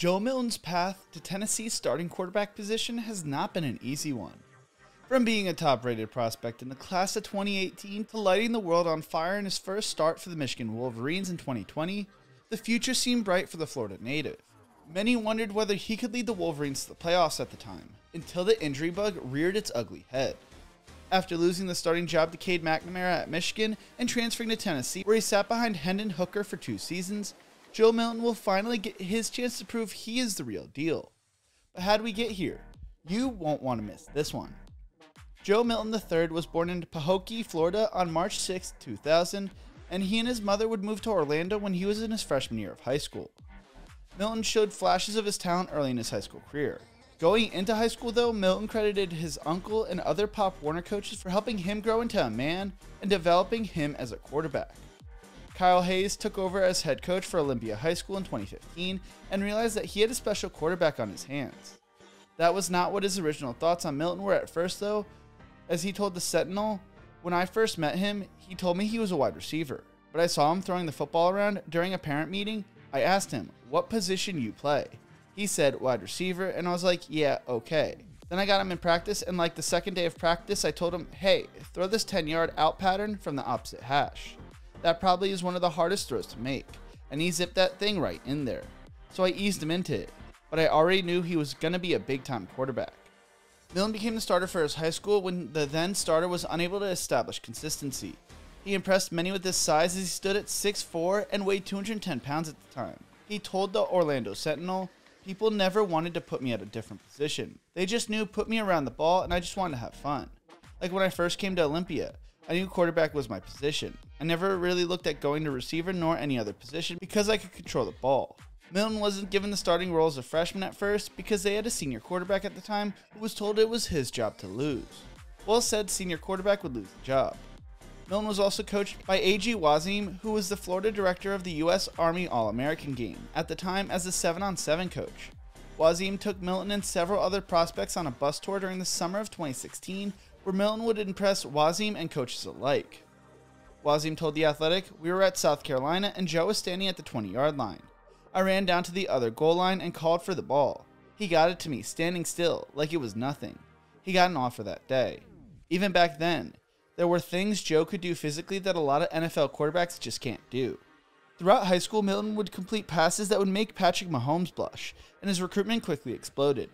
Joe Milton's path to Tennessee's starting quarterback position has not been an easy one. From being a top-rated prospect in the class of 2018 to lighting the world on fire in his first start for the Michigan Wolverines in 2020, the future seemed bright for the Florida native. Many wondered whether he could lead the Wolverines to the playoffs at the time, until the injury bug reared its ugly head. After losing the starting job to Cade McNamara at Michigan and transferring to Tennessee, where he sat behind Hendon Hooker for 2 seasons, Joe Milton will finally get his chance to prove he is the real deal. But how do we get here? You won't want to miss this one. Joe Milton III was born in Pahokee, Florida on March 6, 2000, and he and his mother would move to Orlando when he was in his freshman year of high school. Milton showed flashes of his talent early in his high school career. Going into high school though, Milton credited his uncle and other Pop Warner coaches for helping him grow into a man and developing him as a quarterback. Kyle Hayes took over as head coach for Olympia High School in 2015 and realized that he had a special quarterback on his hands. That was not what his original thoughts on Milton were at first though, as he told the Sentinel, "When I first met him, he told me he was a wide receiver, but I saw him throwing the football around during a parent meeting. I asked him, 'What position you play?' He said, 'Wide receiver,' and I was like, 'Yeah, okay.' Then I got him in practice, and like the second day of practice, I told him, 'Hey, throw this 10-yard out pattern from the opposite hash. That probably is one of the hardest throws to make,' and he zipped that thing right in there. So I eased him into it, but I already knew he was going to be a big-time quarterback." Milton became the starter for his high school when the then starter was unable to establish consistency. He impressed many with his size as he stood at 6'4" and weighed 210 pounds at the time. He told the Orlando Sentinel, "People never wanted to put me at a different position. They just knew put me around the ball and I just wanted to have fun. Like when I first came to Olympia, I knew quarterback was my position. I never really looked at going to receiver nor any other position because I could control the ball." Milton wasn't given the starting role as a freshman at first because they had a senior quarterback at the time who was told it was his job to lose. Well, said senior quarterback would lose the job. Milton was also coached by A.G. Wazim, who was the Florida director of the U.S. Army All-American game, at the time as the 7-on-7 coach. Wazim took Milton and several other prospects on a bus tour during the summer of 2016, where Milton would impress Wazim and coaches alike. Wazim told The Athletic, "We were at South Carolina and Joe was standing at the 20-yard line. I ran down to the other goal line and called for the ball. He got it to me standing still, like it was nothing. He got an offer that day." Even back then, there were things Joe could do physically that a lot of NFL quarterbacks just can't do. Throughout high school, Milton would complete passes that would make Patrick Mahomes blush, and his recruitment quickly exploded.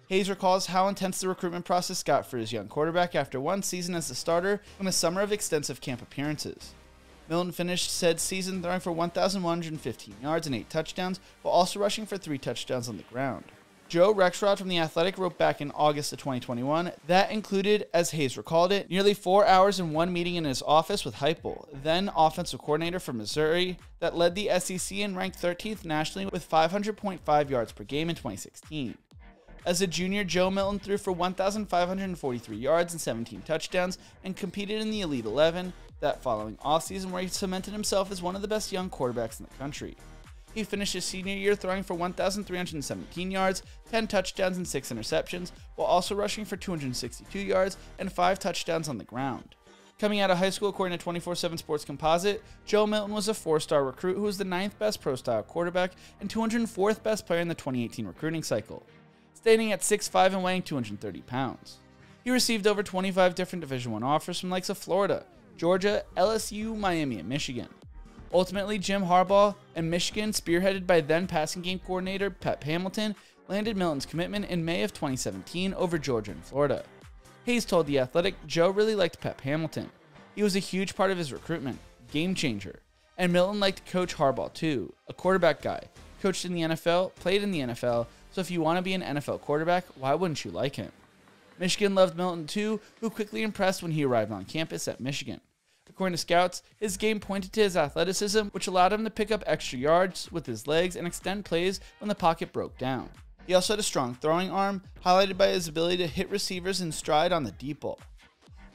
Hayes recalls how intense the recruitment process got for his young quarterback after one season as the starter and a summer of extensive camp appearances. Milton finished said season throwing for 1,115 yards and 8 touchdowns, while also rushing for 3 touchdowns on the ground. Joe Rexrod from The Athletic wrote back in August of 2021, that included, as Hayes recalled it, nearly 4 hours in one meeting in his office with Heupel, then offensive coordinator for Missouri, that led the SEC and ranked 13th nationally with 500.5 yards per game in 2016. As a junior, Joe Milton threw for 1,543 yards and 17 touchdowns and competed in the Elite 11 that following offseason, where he cemented himself as one of the best young quarterbacks in the country. He finished his senior year throwing for 1,317 yards, 10 touchdowns, and 6 interceptions, while also rushing for 262 yards and 5 touchdowns on the ground. Coming out of high school, according to 24/7 Sports Composite, Joe Milton was a 4-star recruit who was the 9th best pro-style quarterback and 204th best player in the 2018 recruiting cycle, standing at 6'5" and weighing 230 pounds. He received over 25 different Division I offers from the likes of Florida, Georgia, LSU, Miami, and Michigan. Ultimately, Jim Harbaugh and Michigan, spearheaded by then passing game coordinator Pep Hamilton, landed Milton's commitment in May of 2017 over Georgia and Florida. Hayes told The Athletic Joe really liked Pep Hamilton. He was a huge part of his recruitment, game changer. And Milton liked Coach Harbaugh too, a quarterback guy, coached in the NFL, played in the NFL, so if you want to be an NFL quarterback, why wouldn't you like him? Michigan loved Milton too, who quickly impressed when he arrived on campus at Michigan. According to scouts, his game pointed to his athleticism, which allowed him to pick up extra yards with his legs and extend plays when the pocket broke down. He also had a strong throwing arm, highlighted by his ability to hit receivers in stride on the deep ball.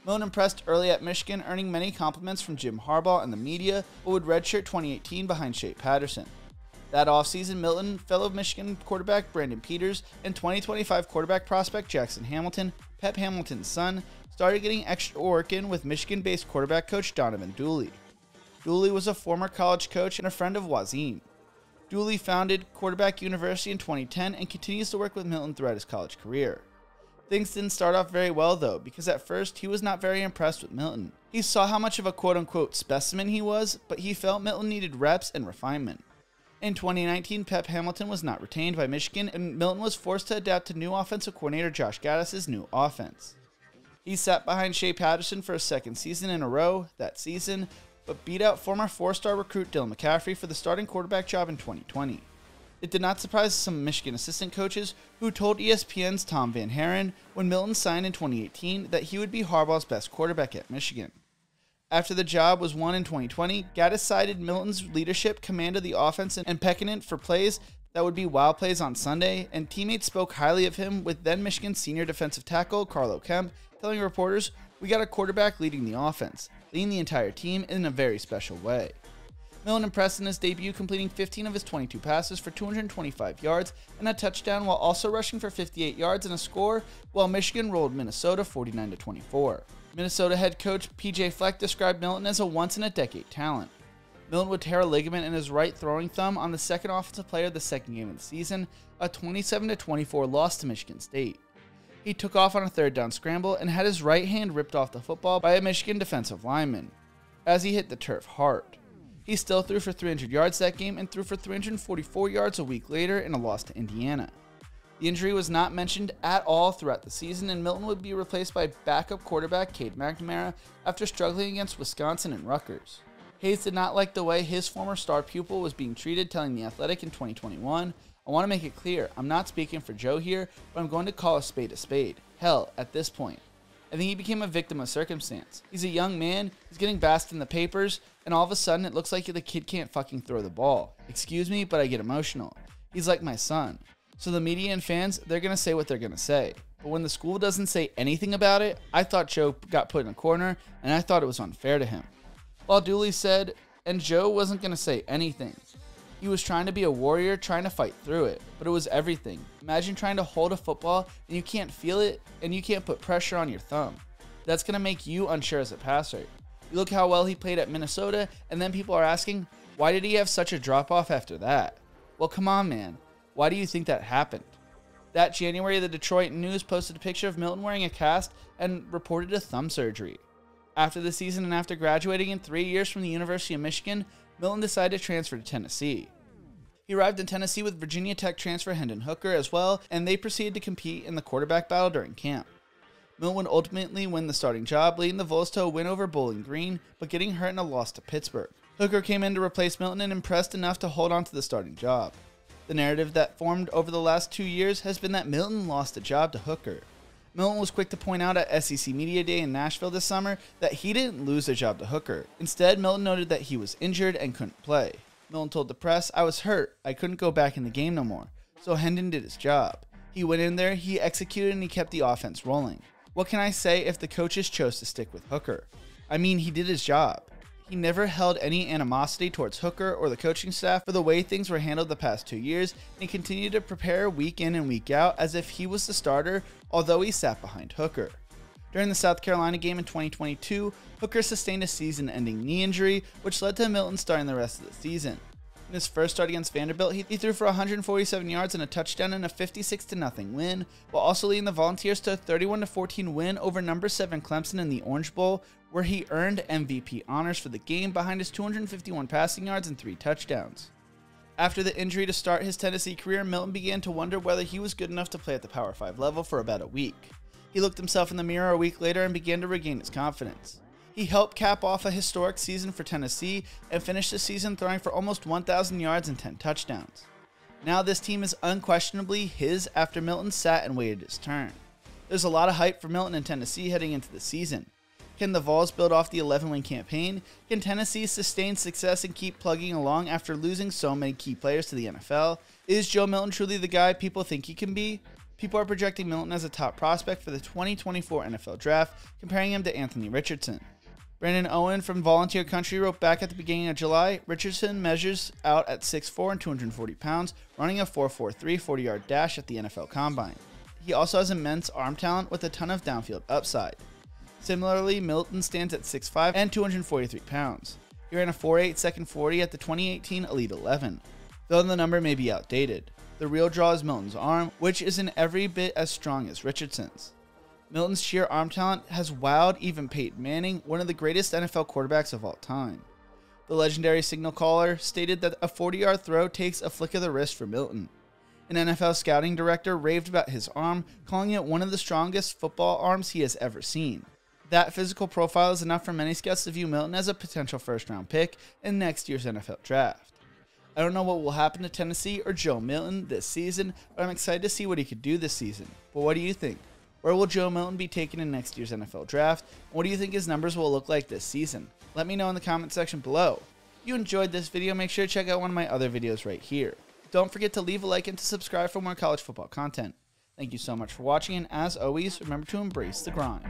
Milton impressed early at Michigan, earning many compliments from Jim Harbaugh and the media, but would redshirt 2018 behind Shea Patterson. That offseason, Milton, fellow Michigan quarterback Brandon Peters, and 2025 quarterback prospect Jackson Hamilton, Pep Hamilton's son, started getting extra work in with Michigan-based quarterback coach Donovan Dooley. Dooley was a former college coach and a friend of Wazim. Dooley founded Quarterback University in 2010 and continues to work with Milton throughout his college career. Things didn't start off very well though, because at first he was not very impressed with Milton. He saw how much of a quote-unquote specimen he was, but he felt Milton needed reps and refinement. In 2019, Pep Hamilton was not retained by Michigan, and Milton was forced to adapt to new offensive coordinator Josh Gaddis's new offense. He sat behind Shea Patterson for a second season in a row that season, but beat out former four-star recruit Dylan McCaffrey for the starting quarterback job in 2020. It did not surprise some Michigan assistant coaches who told ESPN's Tom Van Haren when Milton signed in 2018 that he would be Harbaugh's best quarterback at Michigan. After the job was won in 2020, Gaddis cited Milton's leadership, command of the offense, and peckinent for plays that would be wild plays on Sunday, and teammates spoke highly of him, with then Michigan senior defensive tackle Carlo Kemp telling reporters, "We got a quarterback leading the offense, leading the entire team in a very special way." Milton impressed in his debut, completing 15 of his 22 passes for 225 yards and a touchdown, while also rushing for 58 yards and a score, while Michigan rolled Minnesota 49-24. Minnesota head coach PJ Fleck described Milton as a once-in-a-decade talent. Milton would tear a ligament in his right throwing thumb on the second offensive player of the second game of the season, a 27-24 loss to Michigan State. He took off on a third down scramble and had his right hand ripped off the football by a Michigan defensive lineman as he hit the turf hard. He still threw for 300 yards that game and threw for 344 yards a week later in a loss to Indiana. The injury was not mentioned at all throughout the season, and Milton would be replaced by backup quarterback Cade McNamara after struggling against Wisconsin and Rutgers. Hayes did not like the way his former star pupil was being treated, telling The Athletic in 2021, "I want to make it clear, I'm not speaking for Joe here, but I'm going to call a spade a spade. Hell, at this point. I think he became a victim of circumstance. He's a young man, he's getting basked in the papers, and all of a sudden it looks like the kid can't fucking throw the ball. Excuse me, but I get emotional. He's like my son. So the media and fans, they're going to say what they're going to say. But when the school doesn't say anything about it, I thought Joe got put in a corner, and I thought it was unfair to him." While Dooley said, and Joe wasn't going to say anything. He was trying to be a warrior, trying to fight through it, but it was everything. Imagine trying to hold a football and you can't feel it and you can't put pressure on your thumb. That's going to make you unsure as a passer. You look how well he played at Minnesota, and then people are asking, why did he have such a drop-off after that? Well, come on, man. Why do you think that happened? That January, the Detroit News posted a picture of Milton wearing a cast and reported a thumb surgery. After the season and after graduating in 3 years from the University of Michigan, Milton decided to transfer to Tennessee. He arrived in Tennessee with Virginia Tech transfer Hendon Hooker as well, and they proceeded to compete in the quarterback battle during camp. Milton would ultimately win the starting job, leading the Vols to a win over Bowling Green, but getting hurt in a loss to Pittsburgh. Hooker came in to replace Milton and impressed enough to hold on to the starting job. The narrative that formed over the last 2 years has been that Milton lost the job to Hooker. Milton was quick to point out at SEC Media Day in Nashville this summer that he didn't lose the job to Hooker. Instead, Milton noted that he was injured and couldn't play. Milton told the press, "I was hurt. I couldn't go back in the game no more." So Hendon did his job. He went in there, he executed, and he kept the offense rolling. What can I say if the coaches chose to stick with Hooker? I mean, he did his job. He never held any animosity towards Hooker or the coaching staff for the way things were handled the past 2 years, and he continued to prepare week in and week out as if he was the starter, although he sat behind Hooker. During the South Carolina game in 2022, Hooker sustained a season-ending knee injury, which led to Milton starting the rest of the season. In his first start against Vanderbilt, he threw for 147 yards and a touchdown in a 56-0 win, while also leading the Volunteers to a 31-14 win over number 7 Clemson in the Orange Bowl, where he earned MVP honors for the game behind his 251 passing yards and 3 touchdowns. After the injury to start his Tennessee career, Milton began to wonder whether he was good enough to play at the Power 5 level for about a week. He looked himself in the mirror a week later and began to regain his confidence. He helped cap off a historic season for Tennessee and finished the season throwing for almost 1,000 yards and 10 touchdowns. Now this team is unquestionably his after Milton sat and waited his turn. There's a lot of hype for Milton and Tennessee heading into the season. Can the Vols build off the 11-win campaign? Can Tennessee sustain success and keep plugging along after losing so many key players to the NFL? Is Joe Milton truly the guy people think he can be? People are projecting Milton as a top prospect for the 2024 NFL Draft, comparing him to Anthony Richardson. Brandon Owen from Volunteer Country wrote back at the beginning of July, Richardson measures out at 6'4" and 240 pounds, running a 4.43 40-yard dash at the NFL Combine. He also has immense arm talent with a ton of downfield upside. Similarly, Milton stands at 6'5" and 243 pounds. He ran a 4.8 second 40 at the 2018 Elite 11. though the number may be outdated. The real draw is Milton's arm, which isn't every bit as strong as Richardson's. Milton's sheer arm talent has wowed even Peyton Manning, one of the greatest NFL quarterbacks of all time. The legendary signal caller stated that a 40-yard throw takes a flick of the wrist for Milton. An NFL scouting director raved about his arm, calling it one of the strongest football arms he has ever seen. That physical profile is enough for many scouts to view Milton as a potential first-round pick in next year's NFL draft. I don't know what will happen to Tennessee or Joe Milton this season, but I'm excited to see what he could do this season. But what do you think? Where will Joe Milton be taken in next year's NFL draft? And what do you think his numbers will look like this season? Let me know in the comment section below. If you enjoyed this video, make sure to check out one of my other videos right here. Don't forget to leave a like and to subscribe for more college football content. Thank you so much for watching, and as always, remember to embrace the grind.